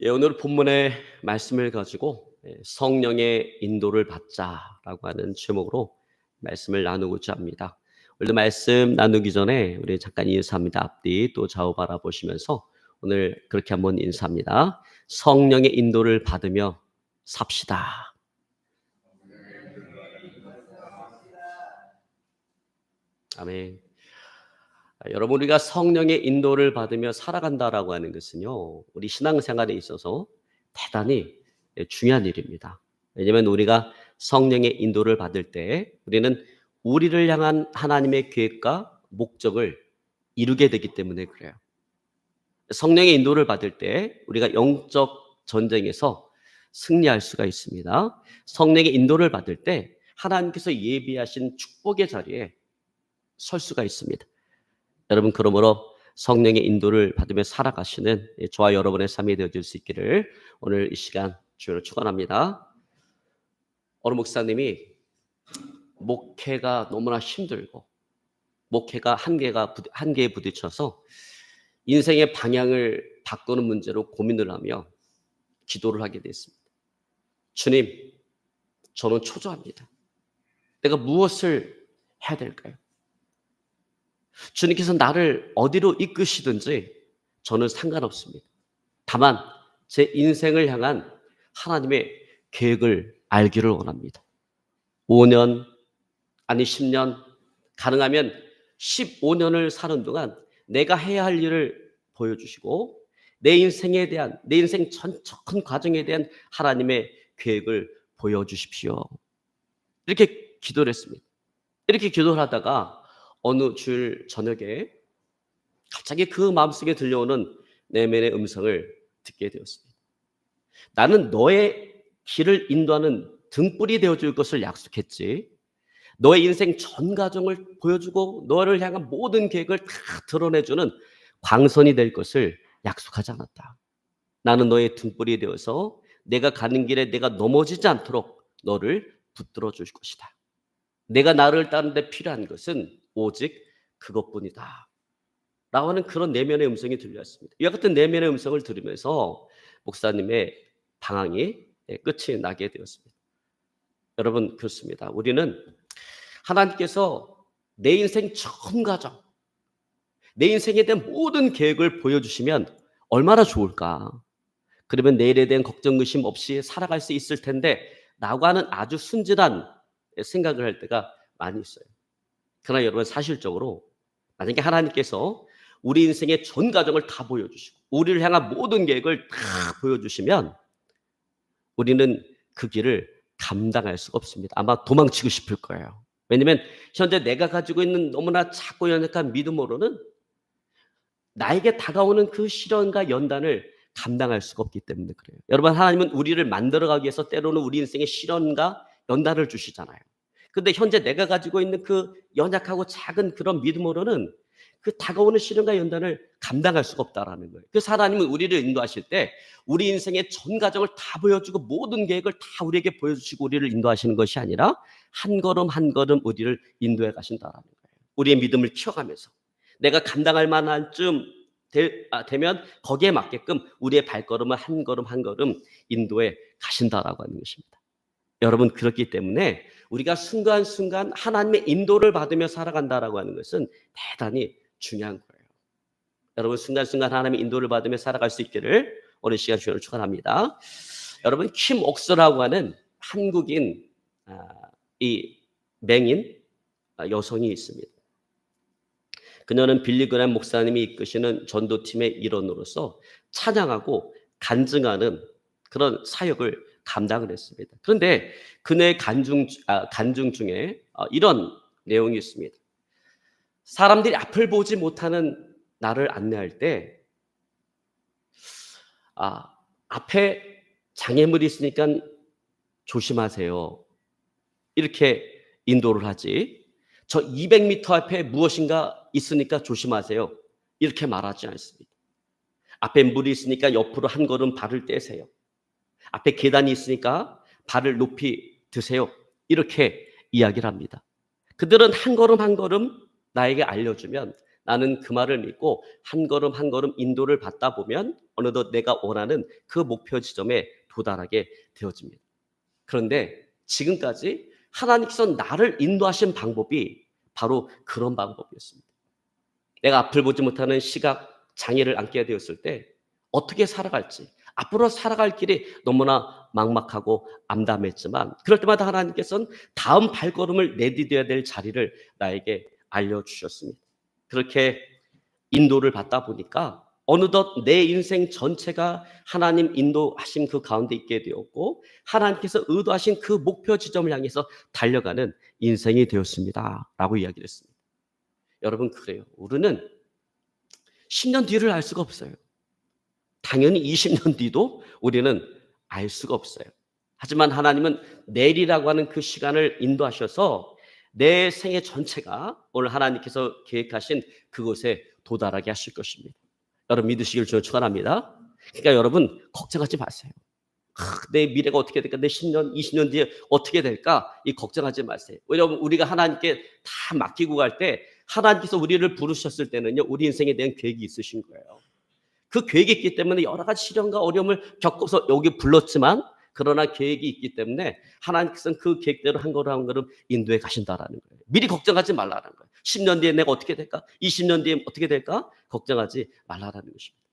오늘 본문의 말씀을 가지고 성령의 인도를 받자라고 하는 제목으로 말씀을 나누고자 합니다. 오늘 말씀 나누기 전에 우리 잠깐 인사합니다. 앞뒤 또 좌우 바라보시면서 오늘 그렇게 한번 인사합니다. 성령의 인도를 받으며 삽시다. 아멘. 여러분, 우리가 성령의 인도를 받으며 살아간다라고 하는 것은요, 우리 신앙생활에 있어서 대단히 중요한 일입니다. 왜냐하면 우리가 성령의 인도를 받을 때 우리는 우리를 향한 하나님의 계획과 목적을 이루게 되기 때문에 그래요. 성령의 인도를 받을 때 우리가 영적 전쟁에서 승리할 수가 있습니다. 성령의 인도를 받을 때 하나님께서 예비하신 축복의 자리에 설 수가 있습니다. 여러분, 그러므로 성령의 인도를 받으며 살아가시는 저와 여러분의 삶이 되어질 수 있기를 오늘 이 시간 주로 축원합니다. 어느 목사님이 목회가 너무나 힘들고 목회가 한계에 부딪혀서 인생의 방향을 바꾸는 문제로 고민을 하며 기도를 하게 됐습니다. 주님, 저는 초조합니다. 내가 무엇을 해야 될까요? 주님께서 나를 어디로 이끄시든지 저는 상관없습니다. 다만 제 인생을 향한 하나님의 계획을 알기를 원합니다. 5년, 아니 10년, 가능하면 15년을 사는 동안 내가 해야 할 일을 보여주시고 내 인생 전 과정에 대한 하나님의 계획을 보여주십시오. 이렇게 기도를 했습니다. 이렇게 기도를 하다가 어느 주일 저녁에 갑자기 그 마음속에 들려오는 내면의 음성을 듣게 되었습니다. 나는 너의 길을 인도하는 등불이 되어줄 것을 약속했지. 너의 인생 전 과정을 보여주고 너를 향한 모든 계획을 다 드러내주는 광선이 될 것을 약속하지 않았다. 나는 너의 등불이 되어서 내가 가는 길에 내가 넘어지지 않도록 너를 붙들어 줄 것이다. 내가 나를 따르는 데 필요한 것은 오직 그것뿐이다. 라고 하는 그런 내면의 음성이 들렸습니다. 이와 같은 내면의 음성을 들으면서 목사님의 방황이 끝이 나게 되었습니다. 여러분, 그렇습니다. 우리는 하나님께서 내 인생 전 과정, 내 인생에 대한 모든 계획을 보여주시면 얼마나 좋을까. 그러면 내일에 대한 걱정, 의심 없이 살아갈 수 있을 텐데 라고 하는 아주 순진한 생각을 할 때가 많이 있어요. 그러나 여러분, 사실적으로 만약에 하나님께서 우리 인생의 전 과정을 다 보여주시고 우리를 향한 모든 계획을 다 보여주시면 우리는 그 길을 감당할 수가 없습니다. 아마 도망치고 싶을 거예요. 왜냐하면 현재 내가 가지고 있는 너무나 작고 연약한 믿음으로는 나에게 다가오는 그 시련과 연단을 감당할 수가 없기 때문에 그래요. 여러분, 하나님은 우리를 만들어가기 위해서 때로는 우리 인생의 시련과 연단을 주시잖아요. 근데 현재 내가 가지고 있는 그 연약하고 작은 그런 믿음으로는 그 다가오는 시련과 연단을 감당할 수가 없다라는 거예요. 그래서 하나님은 우리를 인도하실 때 우리 인생의 전 과정을 다 보여주고 모든 계획을 다 우리에게 보여주시고 우리를 인도하시는 것이 아니라 한 걸음 한 걸음 우리를 인도해 가신다라는 거예요. 우리의 믿음을 키워가면서 내가 감당할 만한 쯤 되면 거기에 맞게끔 우리의 발걸음을 한 걸음 한 걸음 인도해 가신다라고 하는 것입니다. 여러분, 그렇기 때문에 우리가 순간순간 하나님의 인도를 받으며 살아간다라고 하는 것은 대단히 중요한 거예요. 여러분, 순간순간 하나님의 인도를 받으며 살아갈 수 있기를 오늘 시간 주님을 축원합니다. 여러분, 킴 옥스라고 하는 한국인 이 맹인 여성이 있습니다. 그녀는 빌리 그램 목사님이 이끄시는 전도팀의 일원으로서 찬양하고 간증하는 그런 사역을 감당을 했습니다. 그런데 그녀의 간증 중에 이런 내용이 있습니다. 사람들이 앞을 보지 못하는 나를 안내할 때 앞에 장애물이 있으니까 조심하세요. 이렇게 인도를 하지. 저 200m 앞에 무엇인가 있으니까 조심하세요. 이렇게 말하지 않습니다. 앞에 물이 있으니까 옆으로 한 걸음 발을 떼세요. 앞에 계단이 있으니까 발을 높이 드세요. 이렇게 이야기를 합니다. 그들은 한 걸음 한 걸음 나에게 알려주면 나는 그 말을 믿고 한 걸음 한 걸음 인도를 받다 보면 어느덧 내가 원하는 그 목표 지점에 도달하게 되어집니다. 그런데 지금까지 하나님께서 나를 인도하신 방법이 바로 그런 방법이었습니다. 내가 앞을 보지 못하는 시각 장애를 안게 되었을 때 어떻게 살아갈지, 앞으로 살아갈 길이 너무나 막막하고 암담했지만 그럴 때마다 하나님께서는 다음 발걸음을 내디뎌야 될 자리를 나에게 알려주셨습니다. 그렇게 인도를 받다 보니까 어느덧 내 인생 전체가 하나님 인도하신 그 가운데 있게 되었고 하나님께서 의도하신 그 목표 지점을 향해서 달려가는 인생이 되었습니다 라고 이야기를 했습니다. 여러분, 그래요. 우리는 10년 뒤를 알 수가 없어요. 당연히 20년 뒤도 우리는 알 수가 없어요. 하지만 하나님은 내일이라고 하는 그 시간을 인도하셔서 내 생애 전체가 오늘 하나님께서 계획하신 그곳에 도달하게 하실 것입니다. 여러분 믿으시길 주여 축원합니다. 그러니까 여러분 걱정하지 마세요. 내 미래가 어떻게 될까? 내 10년, 20년 뒤에 어떻게 될까? 이 걱정하지 마세요. 왜냐하면 우리가 하나님께 다 맡기고 갈 때 하나님께서 우리를 부르셨을 때는요, 우리 인생에 대한 계획이 있으신 거예요. 그 계획이 있기 때문에 여러 가지 시련과 어려움을 겪어서 여기 불렀지만 그러나 계획이 있기 때문에 하나님께서는 그 계획대로 한 걸음 한 걸음 인도해 가신다라는 거예요. 미리 걱정하지 말라는 거예요. 10년 뒤에 내가 어떻게 될까? 20년 뒤에 어떻게 될까? 걱정하지 말라는 것입니다.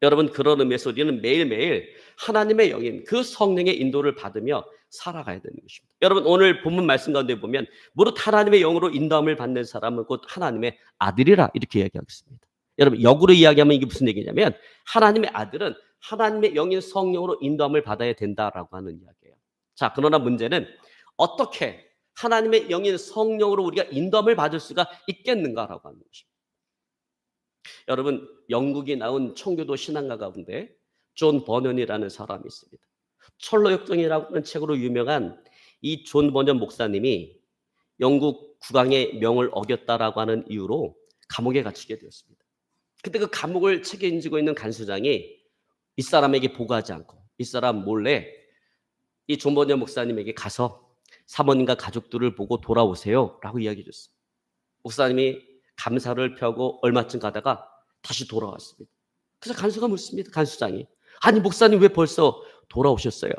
여러분, 그런 의미에서 우리는 매일매일 하나님의 영인 그 성령의 인도를 받으며 살아가야 되는 것입니다. 여러분, 오늘 본문 말씀 가운데 보면 무릇 하나님의 영으로 인도함을 받는 사람은 곧 하나님의 아들이라 이렇게 이야기하겠습니다. 여러분, 역으로 이야기하면 이게 무슨 얘기냐면 하나님의 아들은 하나님의 영인 성령으로 인도함을 받아야 된다라고 하는 이야기예요. 자, 그러나 문제는 어떻게 하나님의 영인 성령으로 우리가 인도함을 받을 수가 있겠는가라고 하는 것입니다. 여러분, 영국이 나온 청교도 신앙가 가운데 존 버넌이라는 사람이 있습니다. 철로역정이라고 하는 책으로 유명한 이 존 버넌 목사님이 영국 국왕의 명을 어겼다라고 하는 이유로 감옥에 갇히게 되었습니다. 그때 그 감옥을 책임지고 있는 간수장이 이 사람에게 보고하지 않고 이 사람 몰래 이 존 버넌 목사님에게 가서 사모님과 가족들을 보고 돌아오세요 라고 이야기해 줬어요. 목사님이 감사를 펴고 얼마쯤 가다가 다시 돌아왔습니다. 그래서 간수가 묻습니다. 간수장이. 아니 목사님 왜 벌써 돌아오셨어요?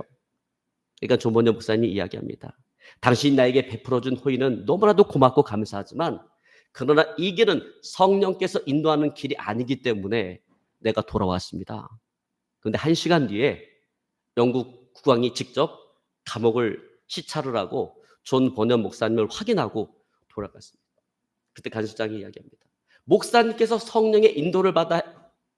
그러니까 존 버넌 목사님이 이야기합니다. 당신이 나에게 베풀어준 호의는 너무나도 고맙고 감사하지만 그러나 이 길은 성령께서 인도하는 길이 아니기 때문에 내가 돌아왔습니다. 그런데 1시간 뒤에 영국 국왕이 직접 감옥을 시찰을 하고 존 버넌 목사님을 확인하고 돌아갔습니다. 그때 간수장이 이야기합니다. 목사님께서 성령의 인도를 받아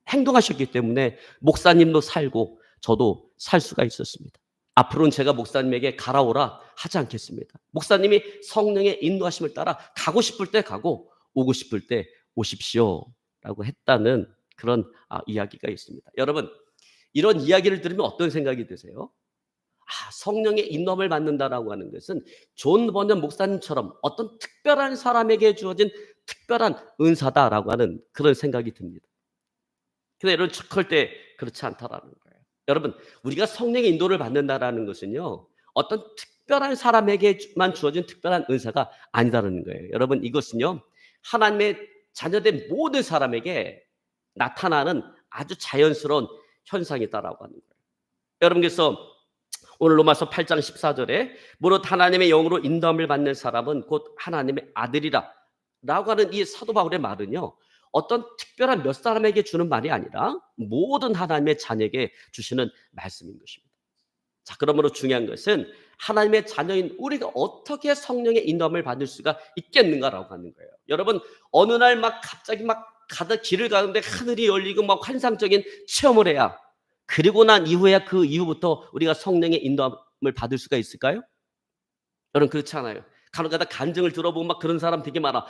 행동하셨기 때문에 목사님도 살고 저도 살 수가 있었습니다. 앞으로는 제가 목사님에게 가라오라 하지 않겠습니다. 목사님이 성령의 인도하심을 따라 가고 싶을 때 가고 오고 싶을 때 오십시오 라고 했다는 그런 이야기가 있습니다. 여러분, 이런 이야기를 들으면 어떤 생각이 드세요? 성령의 인도함을 받는다라고 하는 것은 존 버넌 목사님처럼 어떤 특별한 사람에게 주어진 특별한 은사다라고 하는 그런 생각이 듭니다. 근데 여러분, 절대 그렇지 않다라는 거예요. 여러분, 우리가 성령의 인도를 받는다라는 것은요, 어떤 특별한 사람에게만 주어진 특별한 은사가 아니다라는 거예요. 여러분, 이것은요, 하나님의 자녀된 모든 사람에게 나타나는 아주 자연스러운 현상이다라고 하는 거예요. 여러분, 그래서 오늘 로마서 8장 14절에 무릇 하나님의 영으로 인도함을 받는 사람은 곧 하나님의 아들이라 라고 하는 이 사도 바울의 말은요, 어떤 특별한 몇 사람에게 주는 말이 아니라 모든 하나님의 자녀에게 주시는 말씀인 것입니다. 자, 그러므로 중요한 것은 하나님의 자녀인 우리가 어떻게 성령의 인도함을 받을 수가 있겠는가라고 하는 거예요. 여러분, 어느 날 막 갑자기 막 길을 가는데 하늘이 열리고 막 환상적인 체험을 해야, 그리고 난 이후에야 그 이후부터 우리가 성령의 인도함을 받을 수가 있을까요? 여러분, 그렇지 않아요. 간혹가다 간증을 들어보면 막 그런 사람 되게 많아.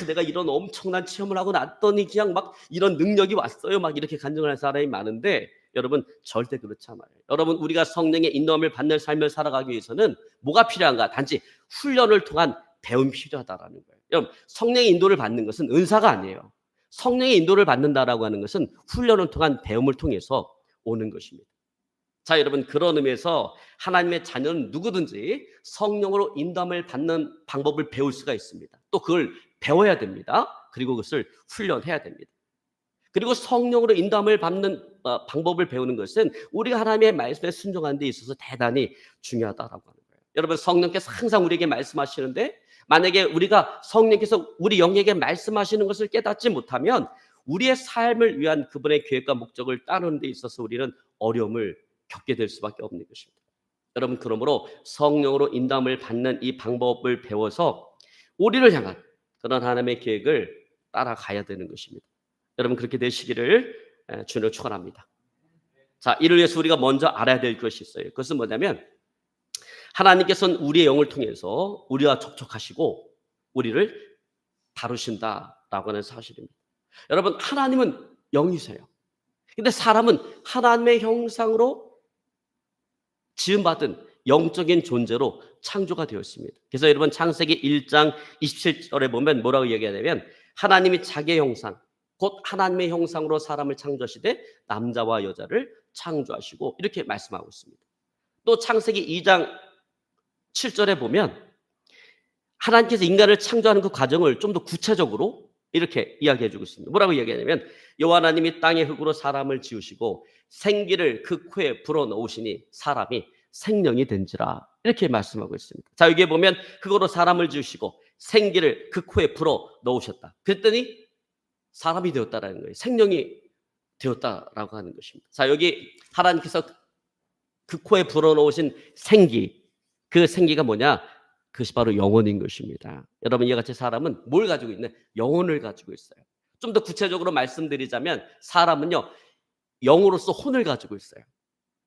내가 이런 엄청난 체험을 하고 났더니 그냥 막 이런 능력이 왔어요. 막 이렇게 간증을 할 사람이 많은데 여러분, 절대 그렇지 않아요. 여러분, 우리가 성령의 인도함을 받는 삶을 살아가기 위해서는 뭐가 필요한가? 단지 훈련을 통한 배움이 필요하다라는 거예요. 여러분, 성령의 인도를 받는 것은 은사가 아니에요. 성령의 인도를 받는다라고 하는 것은 훈련을 통한 배움을 통해서 오는 것입니다. 자, 여러분, 그런 의미에서 하나님의 자녀는 누구든지 성령으로 인도함을 받는 방법을 배울 수가 있습니다. 또 그걸 배워야 됩니다. 그리고 그것을 훈련해야 됩니다. 그리고 성령으로 인도함을 받는 방법을 배우는 것은 우리가 하나님의 말씀에 순종하는 데 있어서 대단히 중요하다라고 하는 거예요. 여러분, 성령께서 항상 우리에게 말씀하시는데 만약에 우리가 성령께서 우리 영에게 말씀하시는 것을 깨닫지 못하면 우리의 삶을 위한 그분의 계획과 목적을 따르는 데 있어서 우리는 어려움을 겪게 될 수밖에 없는 것입니다. 여러분, 그러므로 성령으로 인도함을 받는 이 방법을 배워서 우리를 향한 그런 하나님의 계획을 따라가야 되는 것입니다. 여러분, 그렇게 되시기를 주님을 축원합니다. 자, 이를 위해서 우리가 먼저 알아야 될 것이 있어요. 그것은 뭐냐면 하나님께서는 우리의 영을 통해서 우리와 접촉하시고 우리를 다루신다라고 하는 사실입니다. 여러분, 하나님은 영이세요. 근데 사람은 하나님의 형상으로 지음받은 영적인 존재로 창조가 되었습니다. 그래서 여러분, 창세기 1장 27절에 보면 뭐라고 얘기하냐면 하나님이 자기의 형상, 곧 하나님의 형상으로 사람을 창조하시되 남자와 여자를 창조하시고 이렇게 말씀하고 있습니다. 또 창세기 2장 7절에 보면 하나님께서 인간을 창조하는 그 과정을 좀 더 구체적으로 이렇게 이야기해 주고 있습니다. 뭐라고 이야기하냐면 여호와 하나님이 땅의 흙으로 사람을 지으시고 생기를 그 코에 불어넣으시니 사람이 생명이 된지라 이렇게 말씀하고 있습니다. 자, 여기에 보면 흙으로 사람을 지으시고 생기를 그 코에 불어넣으셨다. 그랬더니 사람이 되었다라는 거예요. 생명이 되었다라고 하는 것입니다. 자, 여기 하나님께서 그 코에 불어넣으신 생기, 그 생기가 뭐냐? 그것이 바로 영혼인 것입니다. 여러분, 이와 같이 사람은 뭘 가지고 있는? 영혼을 가지고 있어요. 좀 더 구체적으로 말씀드리자면 사람은요, 영으로서 혼을 가지고 있어요.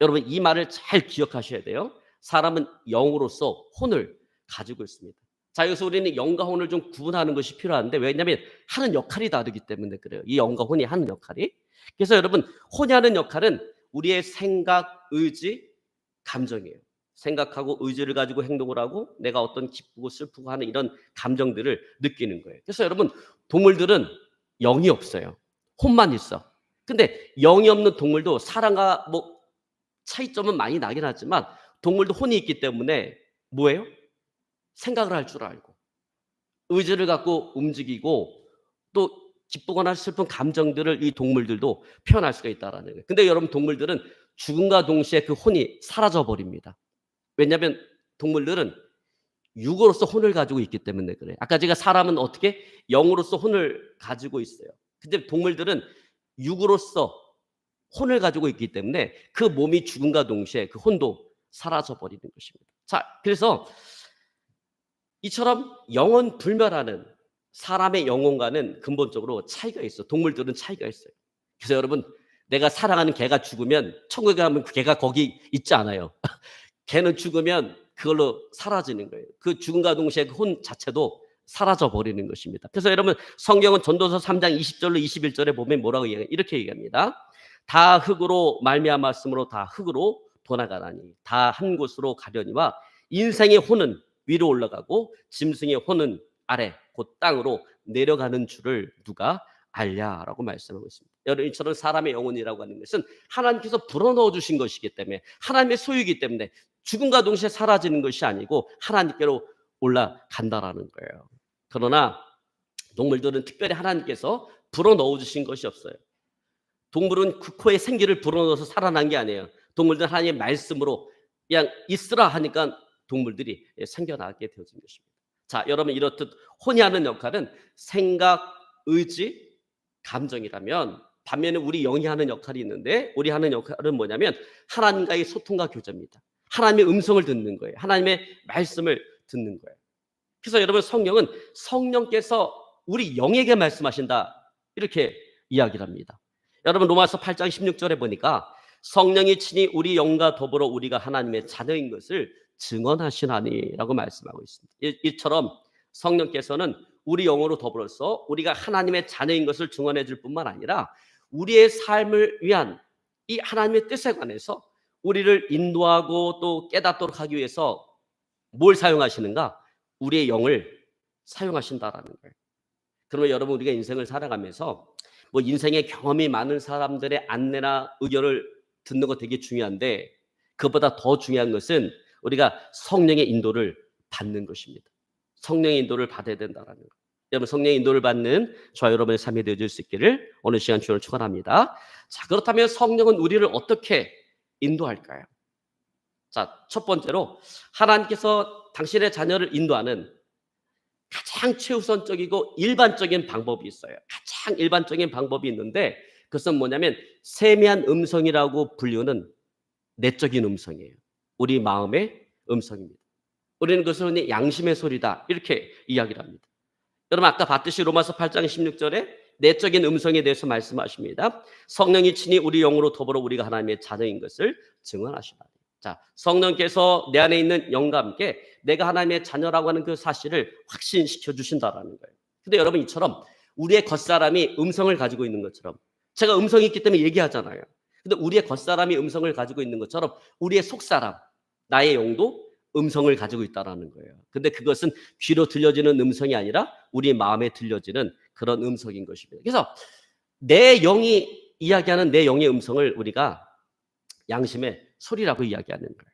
여러분, 이 말을 잘 기억하셔야 돼요. 사람은 영으로서 혼을 가지고 있습니다. 자, 여기서 우리는 영과 혼을 좀 구분하는 것이 필요한데 왜냐하면 하는 역할이 다르기 때문에 그래요. 이 영과 혼이 하는 역할이. 그래서 여러분, 혼이 하는 역할은 우리의 생각, 의지, 감정이에요. 생각하고 의지를 가지고 행동을 하고 내가 어떤 기쁘고 슬프고 하는 이런 감정들을 느끼는 거예요. 그래서 여러분, 동물들은 영이 없어요. 혼만 있어. 근데 영이 없는 동물도 사람과 뭐 차이점은 많이 나긴 하지만 동물도 혼이 있기 때문에 뭐예요? 생각을 할 줄 알고 의지를 갖고 움직이고 또 기쁘거나 슬픈 감정들을 이 동물들도 표현할 수가 있다라는 거예요. 근데 여러분, 동물들은 죽음과 동시에 그 혼이 사라져 버립니다. 왜냐하면 동물들은 육으로서 혼을 가지고 있기 때문에 그래요. 아까 제가 사람은 어떻게 영으로서 혼을 가지고 있어요. 근데 동물들은 육으로서 혼을 가지고 있기 때문에 그 몸이 죽음과 동시에 그 혼도 사라져 버리는 것입니다. 자, 그래서 이처럼 영원 불멸하는 사람의 영혼과는 근본적으로 차이가 있어. 동물들은 차이가 있어요. 그래서 여러분, 내가 사랑하는 개가 죽으면 천국에 가면 그 개가 거기 있지 않아요. 개는 죽으면 그걸로 사라지는 거예요. 그 죽음과 동시에 그 혼 자체도 사라져 버리는 것입니다. 그래서 여러분, 성경은 전도서 3장 20절로 21절에 보면 뭐라고 얘기해요? 이렇게 얘기합니다. 다 흙으로 말미암았으므로 다 흙으로 돌아가나니 다 한 곳으로 가려니와 인생의 혼은 위로 올라가고 짐승의 혼은 아래 곧 땅으로 내려가는 줄을 누가 알냐라고 말씀하고 있습니다. 여러분, 이처럼 사람의 영혼이라고 하는 것은 하나님께서 불어넣어 주신 것이기 때문에 하나님의 소유이기 때문에 죽음과 동시에 사라지는 것이 아니고 하나님께로 올라간다라는 거예요. 그러나 동물들은 특별히 하나님께서 불어넣어 주신 것이 없어요. 동물은 그 코에 생기를 불어넣어서 살아난 게 아니에요. 동물들은 하나님의 말씀으로 그냥 있으라 하니까 동물들이 생겨나게 되어진 것입니다. 자, 여러분, 이렇듯 혼이 하는 역할은 생각, 의지, 감정이라면 반면에 우리 영이 하는 역할이 있는데 우리 하는 역할은 뭐냐면 하나님과의 소통과 교제입니다. 하나님의 음성을 듣는 거예요. 하나님의 말씀을 듣는 거예요. 그래서 여러분, 성령은 성령께서 우리 영에게 말씀하신다 이렇게 이야기를 합니다. 여러분, 로마서 8장 16절에 보니까 성령이 친히 우리 영과 더불어 우리가 하나님의 자녀인 것을 증언하시나니라고 말씀하고 있습니다. 이처럼 성령께서는 우리 영으로 더불어서 우리가 하나님의 자녀인 것을 증언해 줄 뿐만 아니라 우리의 삶을 위한 이 하나님의 뜻에 관해서 우리를 인도하고 또 깨닫도록 하기 위해서 뭘 사용하시는가? 우리의 영을 사용하신다라는 거예요. 그러면 여러분, 우리가 인생을 살아가면서 뭐 인생의 경험이 많은 사람들의 안내나 의견을 듣는 거 되게 중요한데 그것보다 더 중요한 것은 우리가 성령의 인도를 받는 것입니다. 성령의 인도를 받아야 된다라는 거예요. 여러분 성령의 인도를 받는 저와 여러분의 삶이 되어질 수 있기를 오늘 시간 주님을 축원합니다. 자, 그렇다면 성령은 우리를 어떻게 인도할까요? 자, 첫 번째로 하나님께서 당신의 자녀를 인도하는 가장 최우선적이고 일반적인 방법이 있어요. 가장 일반적인 방법이 있는데 그것은 뭐냐면 세미한 음성이라고 불리는 내적인 음성이에요. 우리 마음의 음성입니다. 우리는 그것을 흔히 양심의 소리다 이렇게 이야기를 합니다. 여러분 아까 봤듯이 로마서 8장 16절에 내적인 음성에 대해서 말씀하십니다. 성령이 친히 우리 영으로 더불어 우리가 하나님의 자녀인 것을 증언하시나니. 자, 성령께서 내 안에 있는 영과 함께 내가 하나님의 자녀라고 하는 그 사실을 확신시켜 주신다라는 거예요. 근데 여러분 이처럼 우리의 겉사람이 음성을 가지고 있는 것처럼 제가 음성이 있기 때문에 얘기하잖아요. 근데 우리의 겉사람이 음성을 가지고 있는 것처럼 우리의 속사람, 나의 영도 음성을 가지고 있다라는 거예요. 근데 그것은 귀로 들려지는 음성이 아니라 우리 마음에 들려지는 그런 음성인 것입니다. 그래서 내 영이 이야기하는 내 영의 음성을 우리가 양심의 소리라고 이야기하는 거예요.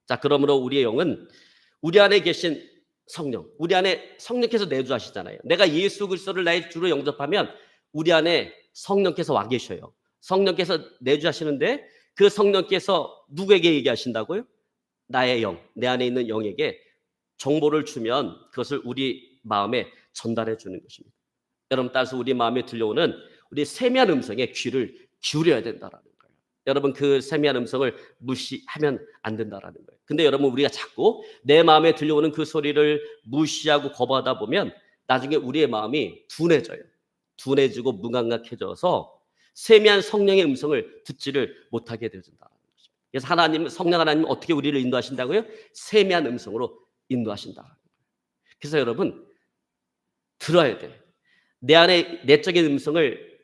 자, 그러므로 우리의 영은 우리 안에 계신 성령, 우리 안에 성령께서 내주하시잖아요. 내가 예수 그리스도를 나의 주로 영접하면 우리 안에 성령께서 와 계셔요. 성령께서 내주하시는데 그 성령께서 누구에게 얘기하신다고요? 나의 영, 내 안에 있는 영에게 정보를 주면 그것을 우리 마음에 전달해 주는 것입니다. 여러분 따라서 우리 마음에 들려오는 우리 세미한 음성에 귀를 기울여야 된다라는 거예요. 여러분 그 세미한 음성을 무시하면 안 된다라는 거예요. 근데 여러분 우리가 자꾸 내 마음에 들려오는 그 소리를 무시하고 거부하다 보면 나중에 우리의 마음이 둔해져요. 둔해지고 무감각해져서 세미한 성령의 음성을 듣지를 못하게 되어진다. 그래서 하나님, 성령 하나님은 어떻게 우리를 인도하신다고요? 세미한 음성으로 인도하신다. 그래서 여러분 들어야 돼요. 내 안에 내적인 음성을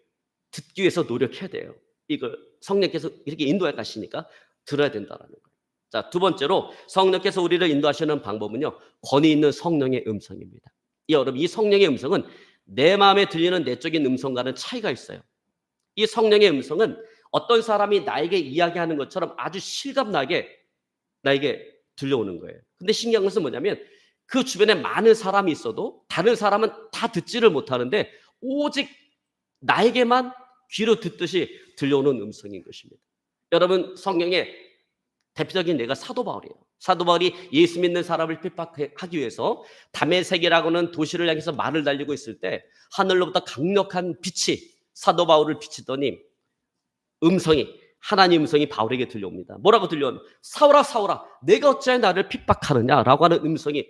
듣기 위해서 노력해야 돼요. 이거 성령께서 이렇게 인도할 것이니까 들어야 된다는 거예요. 자, 두 번째로 성령께서 우리를 인도하시는 방법은요, 권위 있는 성령의 음성입니다. 여러분 이 성령의 음성은 내 마음에 들리는 내적인 음성과는 차이가 있어요. 이 성령의 음성은 어떤 사람이 나에게 이야기하는 것처럼 아주 실감나게 나에게 들려오는 거예요. 근데 신기한 것은 뭐냐면 그 주변에 많은 사람이 있어도 다른 사람은 다 듣지를 못하는데 오직 나에게만 귀로 듣듯이 들려오는 음성인 것입니다. 여러분 성령의 대표적인 예가 사도 바울이에요. 사도 바울이 예수 믿는 사람을 핍박하기 위해서 다메섹이라고는 도시를 향해서 말을 달리고 있을 때 하늘로부터 강력한 빛이 사도 바울을 비치더니 음성이 하나님 음성이 바울에게 들려옵니다. 뭐라고 들려오면 사울아 사울아 내가 어찌하여 나를 핍박하느냐라고 하는 음성이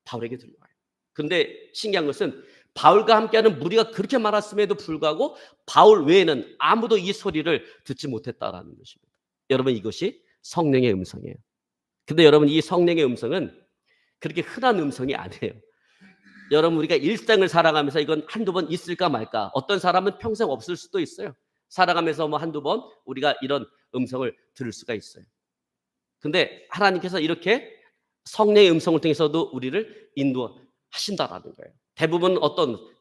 바울에게 들려와요. 근데 신기한 것은 바울과 함께하는 무리가 그렇게 많았음에도 불구하고 바울 외에는 아무도 이 소리를 듣지 못했다라는 것입니다. 여러분 이것이 성령의 음성이에요. 근데 여러분 이 성령의 음성은 그렇게 흔한 음성이 아니에요. 여러분 우리가 일상을 살아가면서 이건 한두 번 있을까 말까. 어떤 사람은 평생 없을 수도 있어요. 살아가면서 뭐 한두 번 우리가 이런 음성을 들을 수가 있어요. 근데 하나님께서 이렇게 성령의 음성을 통해서도 우리를 인도하신다라는 거예요.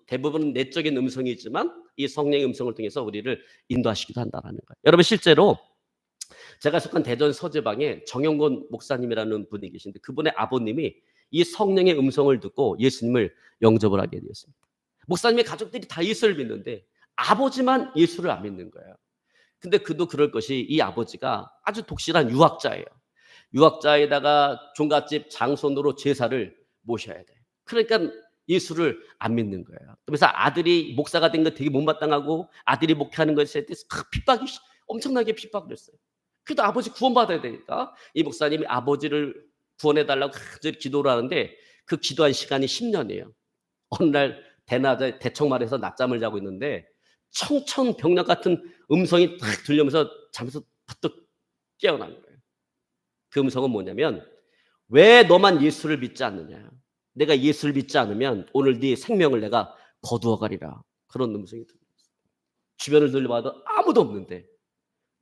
대부분은 내적인 음성이지만 이 성령의 음성을 통해서 우리를 인도하시기도 한다라는 거예요. 여러분 실제로 제가 속한 대전 서재방에 정영곤 목사님이라는 분이 계신데 그분의 아버님이 이 성령의 음성을 듣고 예수님을 영접을 하게 되었습니다. 목사님의 가족들이 다 예수를 믿는데 아버지만 예수를 안 믿는 거예요. 근데 그도 그럴 것이 이 아버지가 아주 독실한 유학자예요. 유학자에다가 종갓집 장손으로 제사를 모셔야 돼. 그러니까 예수를 안 믿는 거예요. 그래서 아들이 목사가 된 거 되게 못마땅하고 아들이 목회하는 것에 대해서 핍박이 엄청나게 핍박을 했어요. 그래도 아버지 구원받아야 되니까 이 목사님이 아버지를 구원해달라고 간절히 기도를 하는데 그 기도한 시간이 10년이에요. 어느 날 대낮에 대청마루에서 낮잠을 자고 있는데 청천벽력 같은 음성이 딱 들려오면서 잠에서 부쩍 깨어난 거예요. 그 음성은 뭐냐면 왜 너만 예수를 믿지 않느냐. 내가 예수를 믿지 않으면 오늘 네 생명을 내가 거두어가리라. 그런 음성이 들려요. 주변을 돌려봐도 아무도 없는데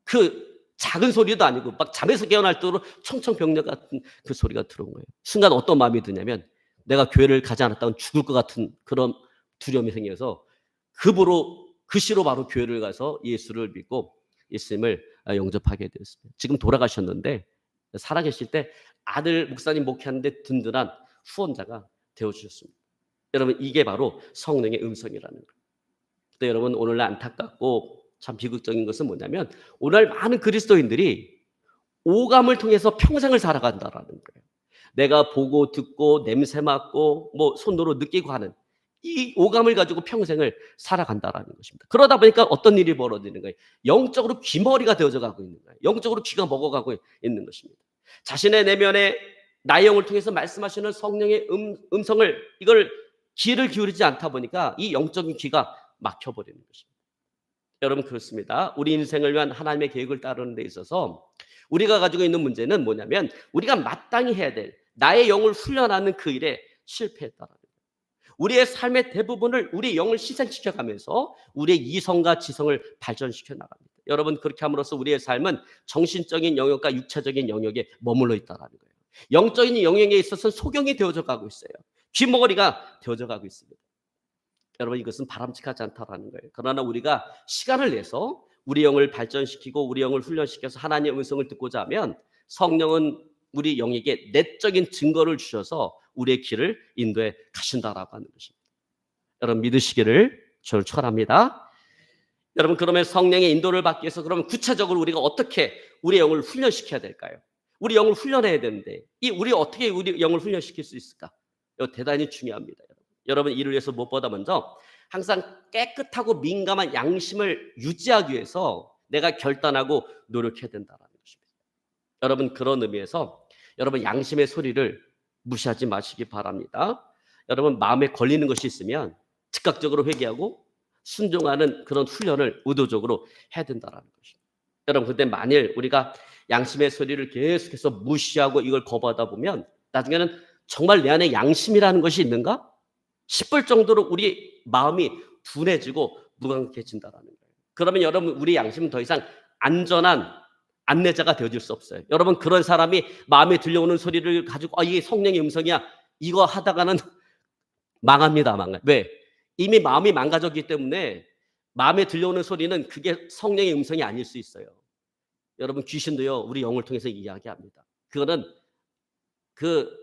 그 작은 소리도 아니고 막 잠에서 깨어날 정도로 청천벽력 같은 그 소리가 들어온 거예요. 순간 어떤 마음이 드냐면 내가 교회를 가지 않았다면 죽을 것 같은 그런 두려움이 생겨서 급시로 바로 교회를 가서 예수를 믿고 예수님을 영접하게 되었습니다. 지금 돌아가셨는데 살아계실 때 아들 목사님 목회하는데 든든한 후원자가 되어주셨습니다. 여러분 이게 바로 성령의 음성이라는 거예요. 근데 여러분 오늘날 안타깝고 참 비극적인 것은 뭐냐면 오늘 많은 그리스도인들이 오감을 통해서 평생을 살아간다라는 거예요. 내가 보고 듣고 냄새 맡고 뭐 손으로 느끼고 하는 이 오감을 가지고 평생을 살아간다라는 것입니다. 그러다 보니까 어떤 일이 벌어지는 거예요. 영적으로 귀머리가 되어져 가고 있는 거예요. 영적으로 귀가 먹어가고 있는 것입니다. 자신의 내면에 나의 영을 통해서 말씀하시는 성령의 음성을 이걸 귀를 기울이지 않다 보니까 이 영적인 귀가 막혀버리는 것입니다. 여러분 그렇습니다. 우리 인생을 위한 하나님의 계획을 따르는 데 있어서 우리가 가지고 있는 문제는 뭐냐면 우리가 마땅히 해야 될 나의 영을 훈련하는 그 일에 실패했다라는 거예요. 우리의 삶의 대부분을 우리의 영을 희생시켜가면서 우리의 이성과 지성을 발전시켜 나갑니다. 여러분 그렇게 함으로써 우리의 삶은 정신적인 영역과 육체적인 영역에 머물러 있다는 거예요. 영적인 영역에 있어서는 소경이 되어져 가고 있어요. 귀머거리가 되어져 가고 있습니다. 여러분 이것은 바람직하지 않다라는 거예요. 그러나 우리가 시간을 내서 우리 영을 발전시키고 우리 영을 훈련시켜서 하나님의 음성을 듣고자 하면 성령은 우리 영에게 내적인 증거를 주셔서 우리의 길을 인도해 가신다라고 하는 것입니다. 여러분 믿으시기를 저는 축원합니다. 여러분 그러면 성령의 인도를 받기 위해서 그러면 구체적으로 우리가 어떻게 우리 영을 훈련시켜야 될까요? 우리 영을 훈련해야 되는데 우리 어떻게 우리 영을 훈련시킬 수 있을까? 이거 대단히 중요합니다. 여러분 이를 위해서 무엇보다 먼저 항상 깨끗하고 민감한 양심을 유지하기 위해서 내가 결단하고 노력해야 된다는 것입니다. 여러분 그런 의미에서 여러분 양심의 소리를 무시하지 마시기 바랍니다. 여러분 마음에 걸리는 것이 있으면 즉각적으로 회개하고 순종하는 그런 훈련을 의도적으로 해야 된다는 것입니다. 여러분 근데 만일 우리가 양심의 소리를 계속해서 무시하고 이걸 거부하다 보면 나중에는 정말 내 안에 양심이라는 것이 있는가 싶을 정도로 우리 마음이 둔해지고 무감각해진다는 거예요. 그러면 여러분 우리 양심은 더 이상 안전한 안내자가 되어줄 수 없어요. 여러분 그런 사람이 마음에 들려오는 소리를 가지고 이게 성령의 음성이야 이거 하다가는 망합니다. 망해요. 왜? 이미 마음이 망가졌기 때문에 마음에 들려오는 소리는 그게 성령의 음성이 아닐 수 있어요. 여러분 귀신도요 우리 영을 통해서 이야기합니다. 그거는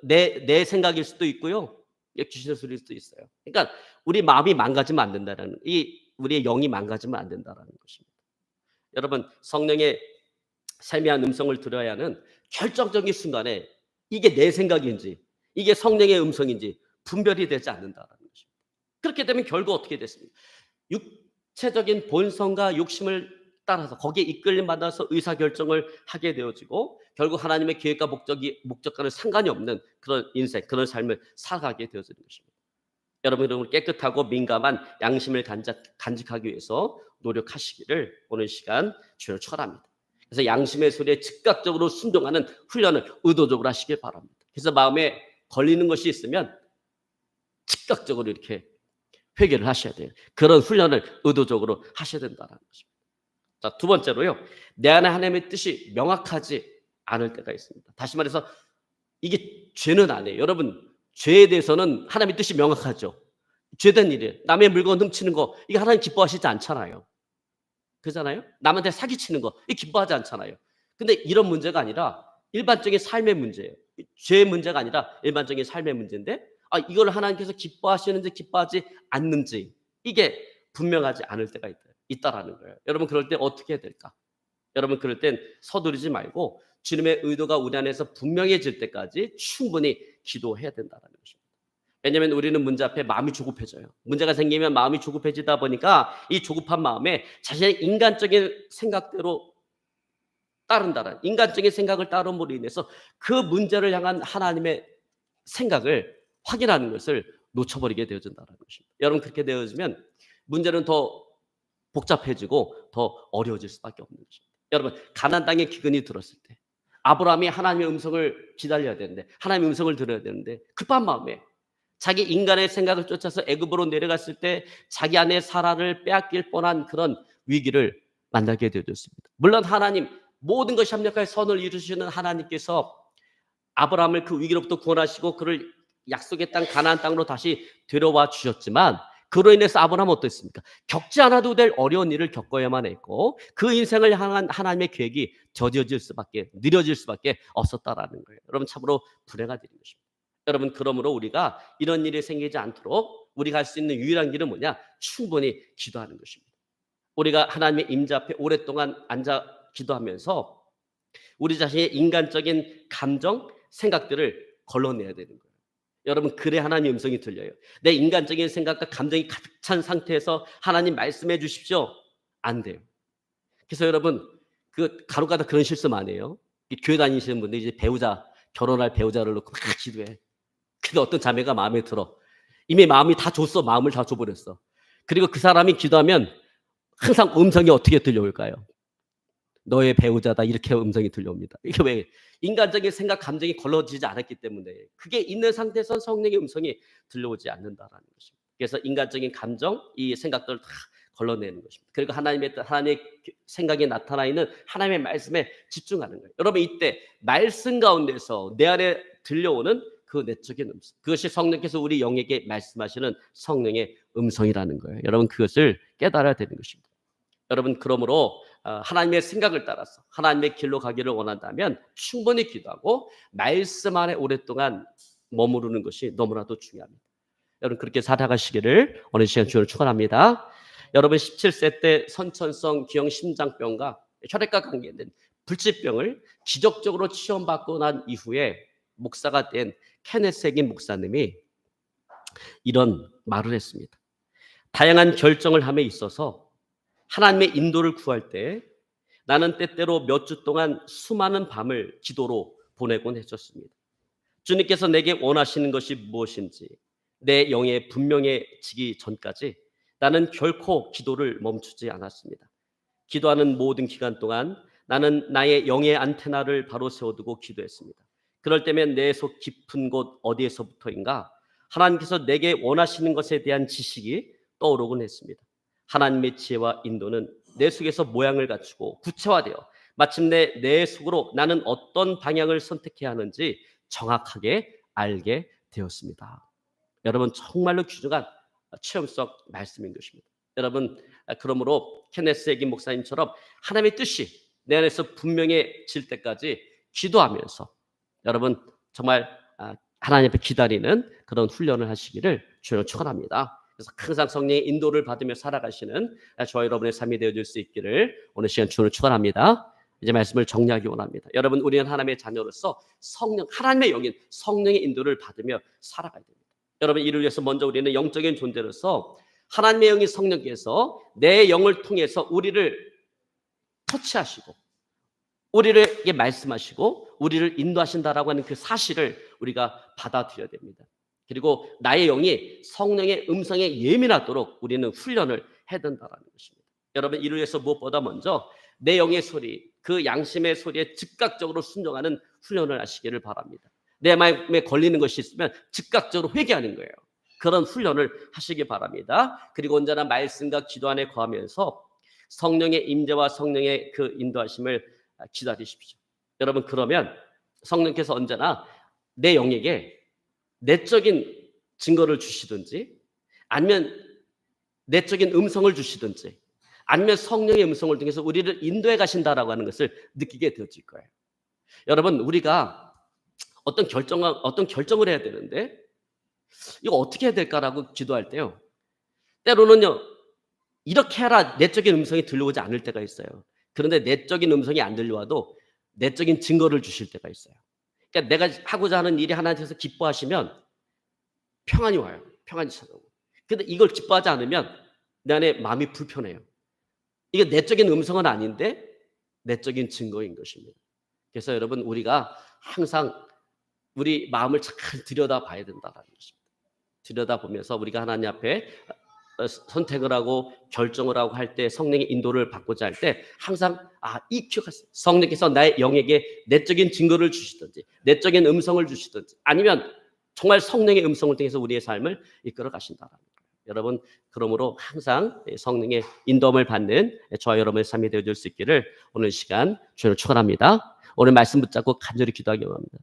내 생각일 수도 있고요. 귀신의 소리일 수도 있어요. 그러니까 우리 마음이 망가지면 안 된다는 우리의 영이 망가지면 안 된다라는 것입니다. 여러분 성령의 세미한 음성을 들어야 하는 결정적인 순간에 이게 내 생각인지 이게 성령의 음성인지 분별이 되지 않는다라는 것입니다. 그렇게 되면 결국 어떻게 됐습니까? 육체적인 본성과 욕심을 따라서 거기에 이끌림 받아서 의사결정을 하게 되어지고 결국 하나님의 계획과 목적과는 상관이 없는 그런 인생, 그런 삶을 살아가게 되어지는 것입니다. 여러분 깨끗하고 민감한 양심을 간직하기 위해서 노력하시기를 오늘 시간 주여 축원합니다. 그래서 양심의 소리에 즉각적으로 순종하는 훈련을 의도적으로 하시길 바랍니다. 그래서 마음에 걸리는 것이 있으면 즉각적으로 이렇게 회개를 하셔야 돼요. 그런 훈련을 의도적으로 하셔야 된다는 것입니다. 자, 두 번째로요. 내 안에 하나님의 뜻이 명확하지 않을 때가 있습니다. 다시 말해서 이게 죄는 아니에요. 여러분 죄에 대해서는 하나님의 뜻이 명확하죠. 죄된 일이에요. 남의 물건 훔치는 거 이게 하나님 기뻐하시지 않잖아요. 그렇잖아요. 남한테 사기치는 거 이게 기뻐하지 않잖아요. 근데 이런 문제가 아니라 일반적인 삶의 문제예요. 죄의 문제가 아니라 일반적인 삶의 문제인데 이걸 하나님께서 기뻐하시는지 기뻐하지 않는지 이게 분명하지 않을 때가 있다라는 거예요. 여러분 그럴 때 어떻게 해야 될까? 여러분 그럴 땐 서두르지 말고 주님의 의도가 우리 안에서 분명해질 때까지 충분히 기도해야 된다는 것입니다. 왜냐하면 우리는 문제 앞에 마음이 조급해져요. 문제가 생기면 마음이 조급해지다 보니까 이 조급한 마음에 자신의 인간적인 생각대로 따른다는 인간적인 생각을 따름으로 인해서 그 문제를 향한 하나님의 생각을 확인하는 것을 놓쳐버리게 되어진다는 것입니다. 여러분 그렇게 되어지면 문제는 더 복잡해지고 더 어려워질 수밖에 없는 것입니다. 여러분 가나안 땅에 기근이 들었을 때 아브라함이 하나님의 음성을 기다려야 되는데 하나님의 음성을 들어야 되는데 급한 마음에 자기 인간의 생각을 쫓아서 애굽으로 내려갔을 때 자기 아내 사라를 빼앗길 뻔한 그런 위기를 만나게 되었습니다. 물론 하나님 모든 것이 합력하여 선을 이루시는 하나님께서 아브라함을 그 위기로부터 구원하시고 그를 약속의 땅 가나안 땅으로 다시 데려와 주셨지만 그로 인해서 아브라함은 어땠습니까? 겪지 않아도 될 어려운 일을 겪어야만 했고 그 인생을 향한 하나님의 계획이 느려질 수밖에 없었다라는 거예요. 여러분 참으로 불행한 일인 것입니다. 여러분, 그러므로 우리가 이런 일이 생기지 않도록 우리가 할 수 있는 유일한 길은 뭐냐? 충분히 기도하는 것입니다. 우리가 하나님의 임재 앞에 오랫동안 앉아 기도하면서 우리 자신의 인간적인 감정, 생각들을 걸러내야 되는 거예요. 여러분, 그래 하나님의 음성이 들려요. 내 인간적인 생각과 감정이 가득 찬 상태에서 하나님 말씀해 주십시오. 안 돼요. 그래서 여러분, 그 간혹가다 그런 실수 많이 해요. 교회 다니시는 분들 이제 배우자, 결혼할 배우자를 놓고 막 기도해. 근데 어떤 자매가 마음에 들어. 이미 마음이 다 줬어. 마음을 다 줘버렸어. 그리고 그 사람이 기도하면 항상 음성이 어떻게 들려올까요? 너의 배우자다, 이렇게 음성이 들려옵니다. 이게 왜? 인간적인 생각, 감정이 걸러지지 않았기 때문에. 그게 있는 상태에서 성령의 음성이 들려오지 않는다라는 것입니다. 그래서 인간적인 감정, 이 생각들을 다 걸러내는 것입니다. 그리고 하나님의 생각이 나타나 있는 하나님의 말씀에 집중하는 거예요. 여러분, 이때 말씀 가운데서 내 안에 들려오는 그 내적인 음성, 그것이 성령께서 우리 영에게 말씀하시는 성령의 음성이라는 거예요. 여러분, 그것을 깨달아야 되는 것입니다. 여러분, 그러므로 하나님의 생각을 따라서 하나님의 길로 가기를 원한다면 충분히 기도하고 말씀 안에 오랫동안 머무르는 것이 너무나도 중요합니다. 여러분, 그렇게 살아가시기를 어느 시간 주를 축원합니다. 여러분, 17세 때 선천성 기형 심장병과 혈액과 관계된 불치병을 기적적으로 치료받고 난 이후에 목사가 된 케네스 해긴 목사님이 이런 말을 했습니다. 다양한 결정을 함에 있어서 하나님의 인도를 구할 때 나는 때때로 몇 주 동안 수많은 밤을 기도로 보내곤 했었습니다. 주님께서 내게 원하시는 것이 무엇인지 내 영에 분명해지기 전까지 나는 결코 기도를 멈추지 않았습니다. 기도하는 모든 기간 동안 나는 나의 영의 안테나를 바로 세워두고 기도했습니다. 그럴 때면 내 속 깊은 곳 어디에서부터인가 하나님께서 내게 원하시는 것에 대한 지식이 떠오르곤 했습니다. 하나님의 지혜와 인도는 내 속에서 모양을 갖추고 구체화되어 마침내 내 속으로 나는 어떤 방향을 선택해야 하는지 정확하게 알게 되었습니다. 여러분, 정말로 귀중한 체험적 말씀인 것입니다. 여러분, 그러므로 케네스 해긴 목사님처럼 하나님의 뜻이 내 안에서 분명해질 때까지 기도하면서 여러분 정말 하나님 앞에 기다리는 그런 훈련을 하시기를 주여 축원합니다. 그래서 항상 성령의 인도를 받으며 살아가시는 저와 여러분의 삶이 되어질 수 있기를 오늘 시간 주를 축원합니다. 이제 말씀을 정리하기 원합니다. 여러분, 우리는 하나님의 자녀로서 하나님의 영인 성령의 인도를 받으며 살아가야 됩니다. 여러분, 이를 위해서 먼저 우리는 영적인 존재로서 하나님의 영인 성령께서 내 영을 통해서 우리를 터치하시고 우리에게 말씀하시고 우리를 인도하신다라고 하는 그 사실을 우리가 받아들여야 됩니다. 그리고 나의 영이 성령의 음성에 예민하도록 우리는 훈련을 해야 된다는 것입니다. 여러분, 이를 위해서 무엇보다 먼저 내 영의 소리, 그 양심의 소리에 즉각적으로 순종하는 훈련을 하시기를 바랍니다. 내 마음에 걸리는 것이 있으면 즉각적으로 회개하는 거예요. 그런 훈련을 하시기 바랍니다. 그리고 언제나 말씀과 기도 안에 거하면서 성령의 임재와 성령의 그 인도하심을 기다리십시오. 여러분, 그러면 성령께서 언제나 내 영에게 내적인 증거를 주시든지 아니면 내적인 음성을 주시든지 아니면 성령의 음성을 통해서 우리를 인도해 가신다라고 하는 것을 느끼게 되어질 거예요. 여러분, 우리가 어떤 결정을 해야 되는데 이거 어떻게 해야 될까라고 기도할 때요, 때로는요 이렇게 해라 내적인 음성이 들려오지 않을 때가 있어요. 그런데 내적인 음성이 안 들려와도 내적인 증거를 주실 때가 있어요. 그러니까 내가 하고자 하는 일이 하나님께서 기뻐하시면 평안이 와요. 평안이 찾아오고. 근데 이걸 기뻐하지 않으면 내 안에 마음이 불편해요. 이게 내적인 음성은 아닌데 내적인 증거인 것입니다. 그래서 여러분, 우리가 항상 우리 마음을 잘 들여다봐야 된다는 것입니다. 들여다보면서 우리가 하나님 앞에 선택을 하고 결정을 하고 할 때 성령의 인도를 받고자 할 때 항상 이 기억하세요. 성령께서 나의 영에게 내적인 증거를 주시든지 내적인 음성을 주시든지 아니면 정말 성령의 음성을 통해서 우리의 삶을 이끌어 가신다는 거예요. 여러분, 그러므로 항상 성령의 인도함을 받는 저와 여러분의 삶이 되어질 수 있기를 오늘 시간 주님을 축원합니다. 오늘 말씀 붙잡고 간절히 기도하기 원합니다.